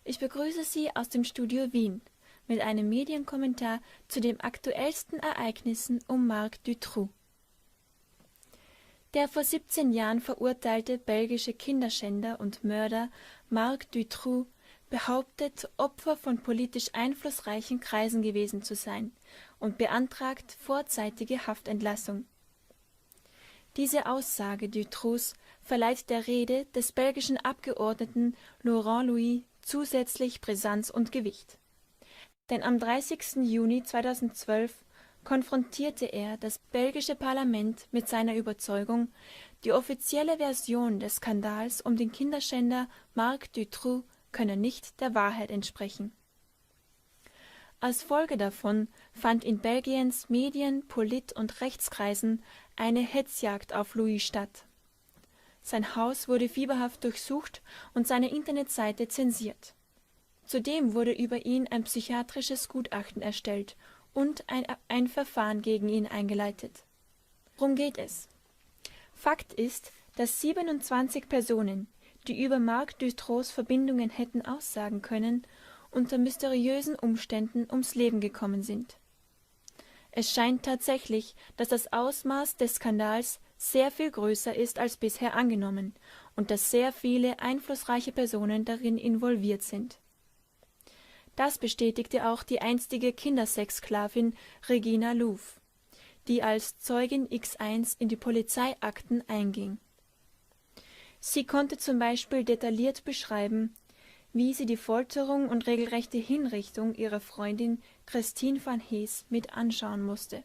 Ich begrüße Sie aus dem Studio Wien mit einem Medienkommentar zu den aktuellsten Ereignissen um Marc Dutroux. Der vor 17 Jahren verurteilte belgische Kinderschänder und Mörder Marc Dutroux behauptet, Opfer von politisch einflussreichen Kreisen gewesen zu sein und beantragt vorzeitige Haftentlassung. Diese Aussage Dutroux verleiht der Rede des belgischen Abgeordneten Laurent Louis zusätzlich Brisanz und Gewicht. Denn am 30. Juni 2012 konfrontierte er das belgische Parlament mit seiner Überzeugung, die offizielle Version des Skandals um den Kinderschänder Marc Dutroux könne nicht der Wahrheit entsprechen. Als Folge davon fand in Belgiens Medien-, Polit- und Rechtskreisen eine Hetzjagd auf Louis statt. Sein Haus wurde fieberhaft durchsucht und seine Internetseite zensiert. Zudem wurde über ihn ein psychiatrisches Gutachten erstellt und ein Verfahren gegen ihn eingeleitet. Worum geht es? Fakt ist, dass 27 Personen, die über Marc Dutroux Verbindungen hätten aussagen können, unter mysteriösen Umständen ums Leben gekommen sind. Es scheint tatsächlich, dass das Ausmaß des Skandals sehr viel größer ist als bisher angenommen und dass sehr viele einflussreiche Personen darin involviert sind. Das bestätigte auch die einstige Kindersexsklavin Regina Louf, die als Zeugin X1 in die Polizeiakten einging. Sie konnte zum Beispiel detailliert beschreiben, wie sie die Folterung und regelrechte Hinrichtung ihrer Freundin Christine van Hees mit anschauen musste.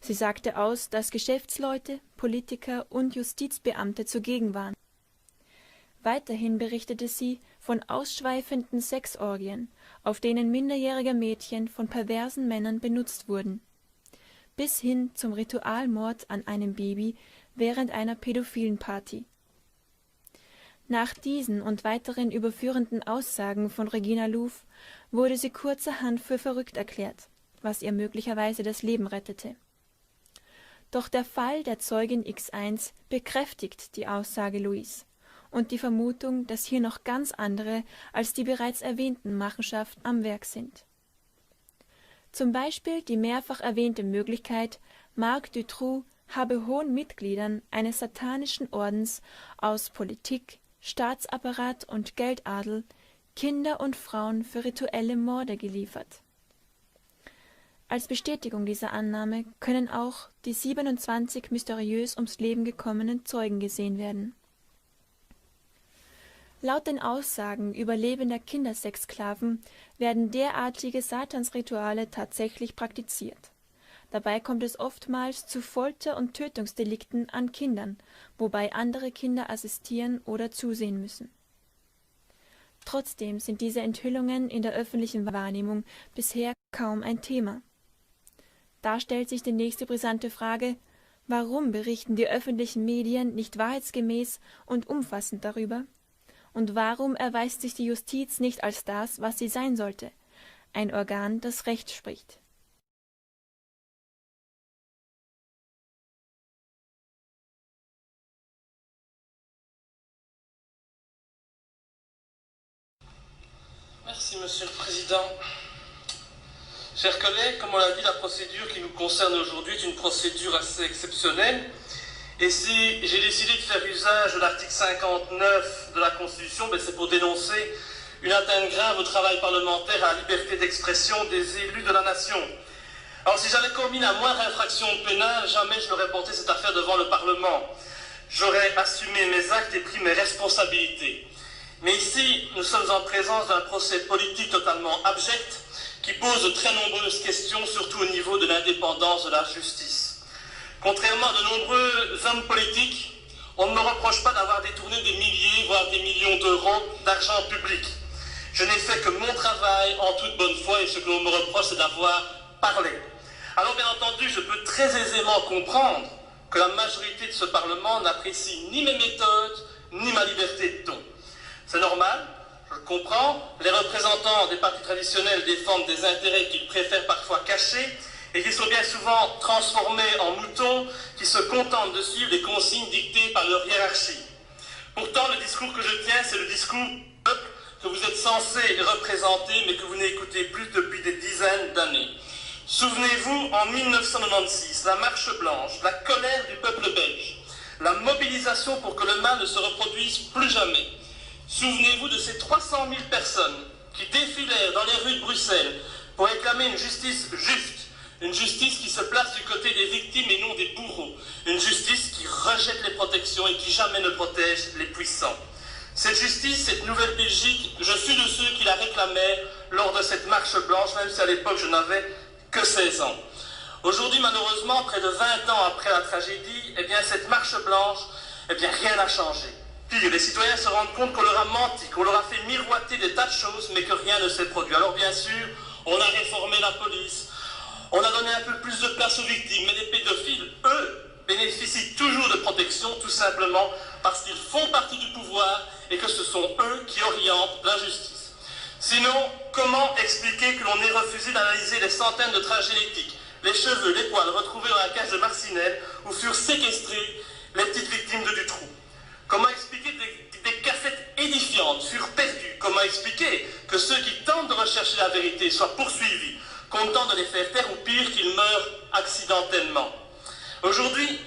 Sie sagte aus, dass Geschäftsleute, Politiker und Justizbeamte zugegen waren. Weiterhin berichtete sie von ausschweifenden Sexorgien, auf denen minderjährige Mädchen von perversen Männern benutzt wurden, bis hin zum Ritualmord an einem Baby während einer pädophilen Party. Nach diesen und weiteren überführenden Aussagen von Regina Louf wurde sie kurzerhand für verrückt erklärt, was ihr möglicherweise das Leben rettete. Doch der Fall der Zeugin X1 bekräftigt die Aussage Louis und die Vermutung, dass hier noch ganz andere als die bereits erwähnten Machenschaften am Werk sind. Zum Beispiel die mehrfach erwähnte Möglichkeit, Marc Dutroux habe hohen Mitgliedern eines satanischen Ordens aus Politik, Staatsapparat und Geldadel Kinder und Frauen für rituelle Morde geliefert. Als Bestätigung dieser Annahme können auch die 27 mysteriös ums Leben gekommenen Zeugen gesehen werden. Laut den Aussagen überlebender Kindersexsklaven werden derartige Satansrituale tatsächlich praktiziert. Dabei kommt es oftmals zu Folter- und Tötungsdelikten an Kindern, wobei andere Kinder assistieren oder zusehen müssen. Trotzdem sind diese Enthüllungen in der öffentlichen Wahrnehmung bisher kaum ein Thema. Da stellt sich die nächste brisante Frage: Warum berichten die öffentlichen Medien nicht wahrheitsgemäß und umfassend darüber? Und warum erweist sich die Justiz nicht als das, was sie sein sollte: ein Organ, das Recht spricht? Merci, Monsieur le Président. Chers collègues, comme on l'a dit, la procédure qui nous concerne aujourd'hui est une procédure assez exceptionnelle. Et si j'ai décidé de faire usage de l'article 59 de la Constitution, c'est pour dénoncer une atteinte grave au travail parlementaire et à la liberté d'expression des élus de la nation. Alors si j'avais commis la moindre infraction pénale, jamais je n'aurais porté cette affaire devant le Parlement. J'aurais assumé mes actes et pris mes responsabilités. Mais ici, nous sommes en présence d'un procès politique totalement abject qui pose de très nombreuses questions, surtout au niveau de l'indépendance de la justice. Contrairement à de nombreux hommes politiques, on ne me reproche pas d'avoir détourné des milliers, voire des millions d'euros d'argent public. Je n'ai fait que mon travail en toute bonne foi et ce que l'on me reproche, c'est d'avoir parlé. Alors bien entendu, je peux très aisément comprendre que la majorité de ce Parlement n'apprécie ni mes méthodes, ni ma liberté de ton. C'est normal, je le comprends, les représentants des partis traditionnels défendent des intérêts qu'ils préfèrent parfois cacher et qui sont bien souvent transformés en moutons qui se contentent de suivre les consignes dictées par leur hiérarchie. Pourtant, le discours que je tiens, c'est le discours du peuple que vous êtes censé représenter, mais que vous n'écoutez plus depuis des dizaines d'années. Souvenez-vous, en 1996, la marche blanche, la colère du peuple belge, la mobilisation pour que le mal ne se reproduise plus jamais. Souvenez-vous de ces 300 000 personnes qui défilèrent dans les rues de Bruxelles pour réclamer une justice juste, une justice qui se place du côté des victimes et non des bourreaux, une justice qui rejette les protections et qui jamais ne protège les puissants. Cette justice, cette nouvelle Belgique, je fus de ceux qui la réclamaient lors de cette marche blanche, même si à l'époque je n'avais que 16 ans. Aujourd'hui, malheureusement, près de 20 ans après la tragédie, eh bien, cette marche blanche, eh bien, rien n'a changé. Pire, les citoyens se rendent compte qu'on leur a menti, qu'on leur a fait miroiter des tas de choses, mais que rien ne s'est produit. Alors, bien sûr, on a réformé la police, on a donné un peu plus de place aux victimes, mais les pédophiles, eux, bénéficient toujours de protection, tout simplement parce qu'ils font partie du pouvoir et que ce sont eux qui orientent la justice. Sinon, comment expliquer que l'on ait refusé d'analyser les centaines de traces génétiques, les cheveux, les poils retrouvés dans la cage de Marcinelle où furent séquestrées les petites victimes de Dutroux? Comment expliquer que des cassettes édifiantes furent perdues? Comment expliquer que ceux qui tentent de rechercher la vérité soient poursuivis, qu'on tente de les faire taire ou pire qu'ils meurent accidentellement? Aujourd'hui,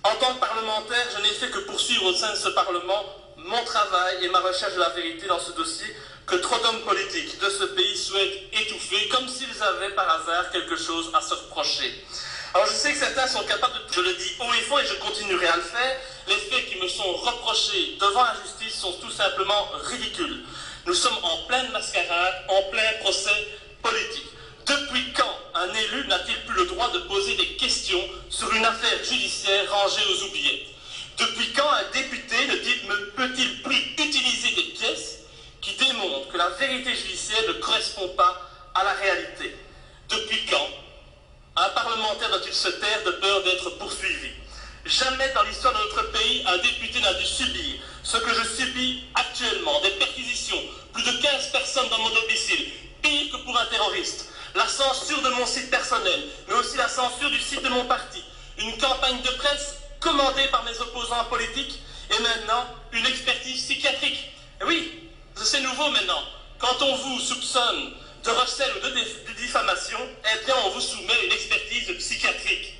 en tant que parlementaire, je n'ai fait que poursuivre au sein de ce Parlement mon travail et ma recherche de la vérité dans ce dossier que trop d'hommes politiques de ce pays souhaitent étouffer, comme s'ils avaient par hasard quelque chose à se reprocher. Alors je sais que certains sont capables de... Je le dis haut et fort et je continuerai à le faire. Les faits qui me sont reprochés devant la justice sont tout simplement ridicules. Nous sommes en pleine mascarade, en plein procès politique. Depuis quand un élu n'a-t-il plus le droit de poser des questions sur une affaire judiciaire rangée aux oubliettes? Depuis quand un député ne peut-il plus utiliser des pièces qui démontrent que la vérité judiciaire ne correspond pas à la réalité? Depuis quand un parlementaire doit-il se taire de peur d'être poursuivi? Jamais dans l'histoire de notre pays, un député n'a dû subir ce que je subis actuellement, des perquisitions, plus de 15 personnes dans mon domicile, pire que pour un terroriste, la censure de mon site personnel, mais aussi la censure du site de mon parti, une campagne de presse commandée par mes opposants politiques, et maintenant, une expertise psychiatrique. Et oui, c'est nouveau maintenant. Quand on vous soupçonne de recel ou de diffamation, eh bien on vous soumet une expertise psychiatrique.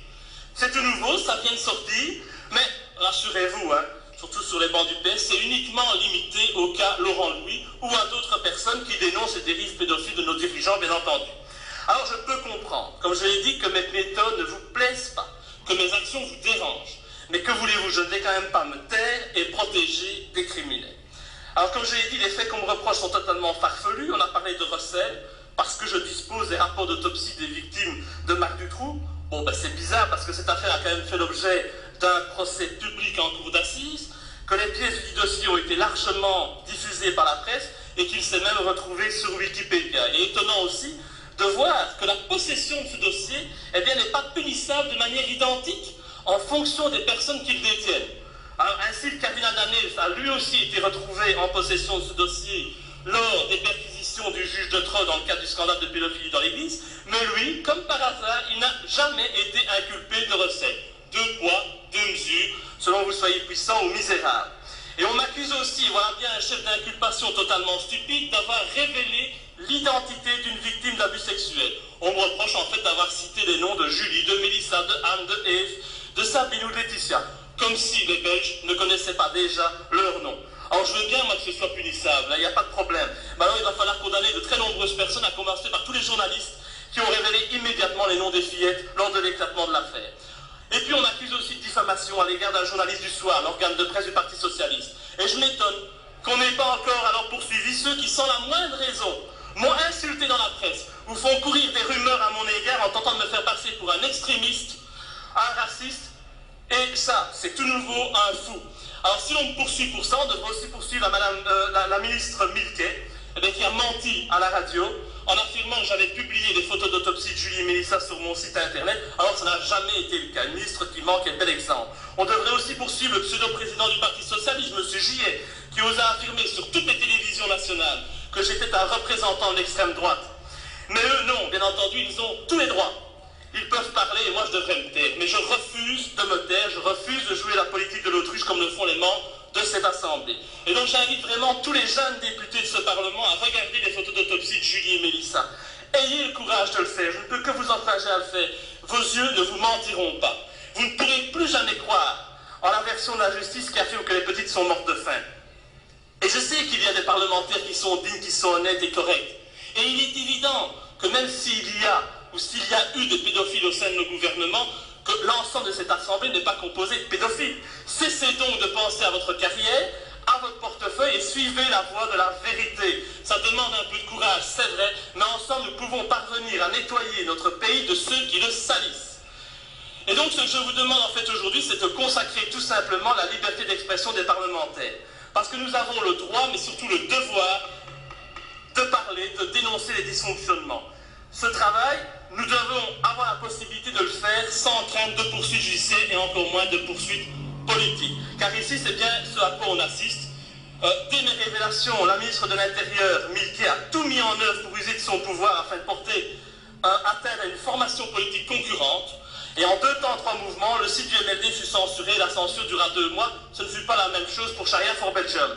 C'est tout nouveau, ça vient de sortir, mais rassurez-vous, surtout sur les bancs du PS, c'est uniquement limité au cas Laurent Louis ou à d'autres personnes qui dénoncent les dérives pédophiles de nos dirigeants, bien entendu. Alors je peux comprendre, comme je l'ai dit, que mes méthodes ne vous plaisent pas, que mes actions vous dérangent, mais que voulez-vous, je ne vais quand même pas me taire et protéger des criminels. Alors comme je l'ai dit, les faits qu'on me reproche sont totalement farfelus. On a parlé de recel, parce que je dispose des rapports d'autopsie des victimes de Marc Dutroux. Bon, ben c'est bizarre, parce que cette affaire a quand même fait l'objet d'un procès public en cour d'assises, que les pièces du dossier ont été largement diffusées par la presse, et qu'il s'est même retrouvé sur Wikipédia. Et étonnant aussi de voir que la possession de ce dossier, eh bien, n'est pas punissable de manière identique en fonction des personnes qui le détiennent. Alors, ainsi, le cardinal Danel a lui aussi été retrouvé en possession de ce dossier lors des perquisitions du juge de Treux dans le cadre du scandale de pédophilie dans l'église, mais lui, comme par hasard, il n'a jamais été inculpé de recel. Deux poids, deux mesures, selon que vous soyez puissant ou misérable. Et on m'accuse aussi, voilà bien un chef d'inculpation totalement stupide, d'avoir révélé l'identité d'une victime d'abus sexuels. On me reproche en fait d'avoir cité les noms de Julie, de Mélissa, de Anne, de Eve, de Sabine ou de Laetitia, comme si les Belges ne connaissaient pas déjà leur nom. Alors je veux bien moi que ce soit punissable, il n'y a pas de problème. Mais alors il va falloir condamner de très nombreuses personnes, à commencer par tous les journalistes qui ont révélé immédiatement les noms des fillettes lors de l'éclatement de l'affaire. Et puis on accuse aussi de diffamation à l'égard d'un journaliste du Soir, l'organe de presse du Parti Socialiste. Et je m'étonne qu'on n'ait pas encore alors poursuivi ceux qui, sans la moindre raison, m'ont insulté dans la presse ou font courir des rumeurs à mon égard en tentant de me faire passer pour un extrémiste, un raciste, et ça, c'est tout nouveau, un fou. Alors si l'on me poursuit pour ça, on devrait aussi poursuivre la ministre Milquet, qui a menti à la radio en affirmant que j'avais publié des photos d'autopsie de Julie et Mélissa sur mon site internet, alors que ça n'a jamais été le cas. Une ministre qui manque est bel exemple. On devrait aussi poursuivre le pseudo-président du Parti Socialiste, M. Gillet, qui osa affirmer sur toutes les télévisions nationales que j'étais un représentant de l'extrême droite. Mais eux, non, bien entendu, ils ont tous les droits. Ils peuvent parler et moi je devrais me taire. Mais je refuse de me taire, je refuse de jouer la politique de l'autruche comme le font les membres de cette Assemblée. Et donc j'invite vraiment tous les jeunes députés de ce Parlement à regarder les photos d'autopsie de Julie et Mélissa. Ayez le courage de le faire, je ne peux que vous encourager à le faire. Vos yeux ne vous mentiront pas. Vous ne pourrez plus jamais croire en la version de la justice qui affirme que les petites sont mortes de faim. Et je sais qu'il y a des parlementaires qui sont dignes, qui sont honnêtes et corrects. Et il est évident que même s'il y a eu des pédophiles au sein de nos gouvernements, que l'ensemble de cette Assemblée n'est pas composé de pédophiles. Cessez donc de penser à votre carrière, à votre portefeuille et suivez la voie de la vérité. Ça demande un peu de courage, c'est vrai, mais ensemble nous pouvons parvenir à nettoyer notre pays de ceux qui le salissent. Et donc ce que je vous demande en fait aujourd'hui, c'est de consacrer tout simplement la liberté d'expression des parlementaires. Parce que nous avons le droit, mais surtout le devoir, de parler, de dénoncer les dysfonctionnements. Ce travail, nous devons avoir la possibilité de le faire sans crainte de poursuites judiciaires et encore moins de poursuites politiques. Car ici, c'est bien ce à quoi on assiste. Dès mes révélations, la ministre de l'Intérieur, Milquet, a tout mis en œuvre pour user de son pouvoir afin de porter atteinte à une formation politique concurrente. Et en 2 temps, 3 mouvements, le site du MLD fut censuré, la censure dura 2 mois. Ce ne fut pas la même chose pour Sharia for Belgium.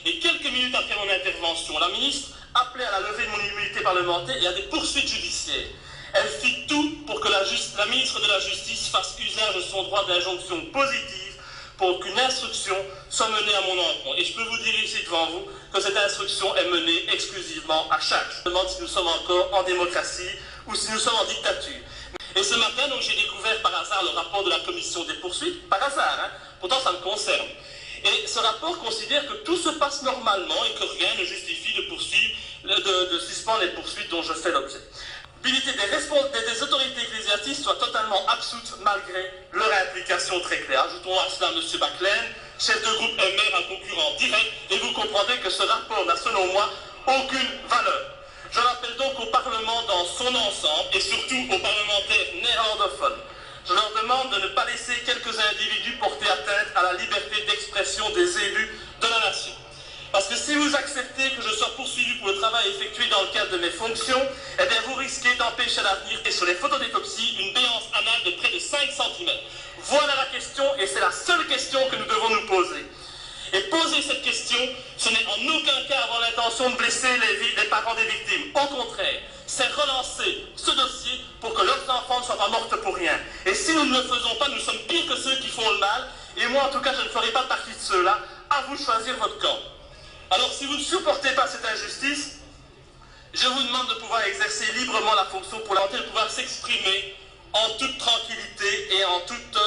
Et quelques minutes après mon intervention, la ministre appelait à la levée de mon immunité parlementaire et à des poursuites judiciaires. Elle fit tout pour que la ministre de la Justice fasse usage de son droit d'injonction positive pour qu'une instruction soit menée à mon encontre. Et je peux vous dire ici devant vous que cette instruction est menée exclusivement à chaque. Je me demande si nous sommes encore en démocratie ou si nous sommes en dictature. Et ce matin, donc, j'ai découvert par hasard le rapport de la commission des poursuites, par hasard, hein, pourtant ça me concerne. Et ce rapport considère que tout se passe normalement et que rien ne justifie de suspendre les poursuites dont je fais l'objet. L'habilité des autorités ecclésiastiques soit totalement absoute malgré leur implication très claire. Ajoutons à cela M. Baclaine, chef de groupe MR, un concurrent direct, et vous comprendrez que ce rapport n'a selon moi aucune valeur. Je l'appelle donc au Parlement dans son ensemble et surtout aux parlementaires néerlandophones. Je leur demande de ne pas laisser quelques individus porter atteinte à la liberté d'expression des élus de la nation. Parce que si vous acceptez que je sois poursuivi pour le travail effectué dans le cadre de mes fonctions, eh bien vous risquez d'empêcher à l'avenir, et sur les photos d'autopsie, une béance anale de près de 5 cm. Voilà la question, et c'est la seule question que nous devons nous poser. Et poser cette question, ce n'est en aucun cas avoir l'intention de blesser les parents des victimes. Au contraire, c'est relancer ce dossier pour que leurs enfants ne soient pas morts pour rien. Et si nous ne le faisons pas, nous sommes pires que ceux qui font le mal. Et moi, en tout cas, je ne ferai pas partie de ceux-là. À vous de choisir votre camp. Alors, si vous ne supportez pas cette injustice, je vous demande de pouvoir exercer librement la fonction pour la de pouvoir s'exprimer en toute tranquillité et en toute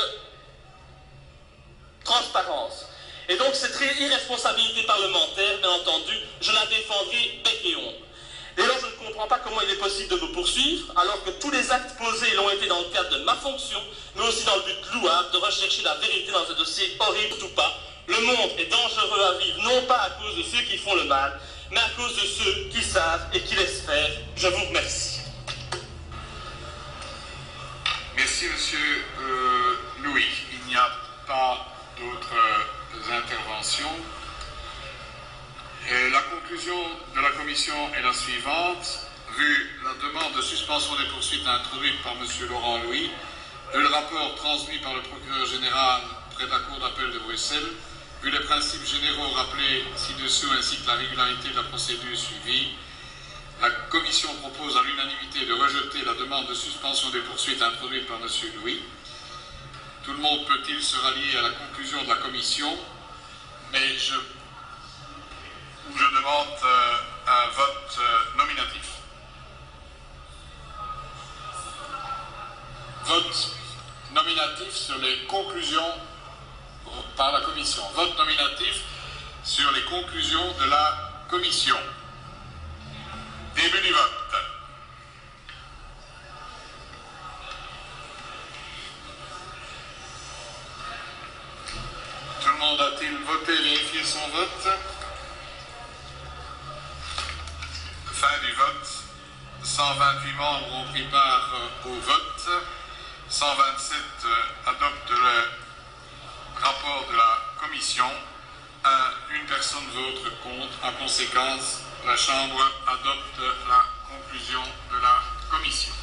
transparence. Et donc cette irresponsabilité parlementaire, bien entendu, je la défendrai bec et ongle. Et alors je ne comprends pas comment il est possible de me poursuivre, alors que tous les actes posés l'ont été dans le cadre de ma fonction, mais aussi dans le but louable de rechercher la vérité dans un dossier horrible ou pas. Le monde est dangereux à vivre, non pas à cause de ceux qui font le mal, mais à cause de ceux qui savent et qui laissent faire. Je vous remercie. Merci, monsieur Louis. Il n'y a pas d'autres interventions. Et la conclusion de la commission est la suivante. Vu la demande de suspension des poursuites introduite par monsieur Laurent Louis, vu le rapport transmis par le procureur général près de la Cour d'appel de Bruxelles, vu les principes généraux rappelés ci-dessous ainsi que la régularité de la procédure suivie, la Commission propose à l'unanimité de rejeter la demande de suspension des poursuites introduite par M. Louis. Tout le monde peut-il se rallier à la conclusion de la Commission? Mais je demande un vote nominatif. Vote nominatif sur les conclusions par la Commission. Vote nominatif sur les conclusions de la Commission. Début du vote. Tout le monde a-t-il voté, vérifié son vote? Fin du vote. 128 membres ont pris part au vote. 127 adoptent le rapport de la Commission. Une personne vote contre. En conséquence, la Chambre adopte la conclusion de la Commission.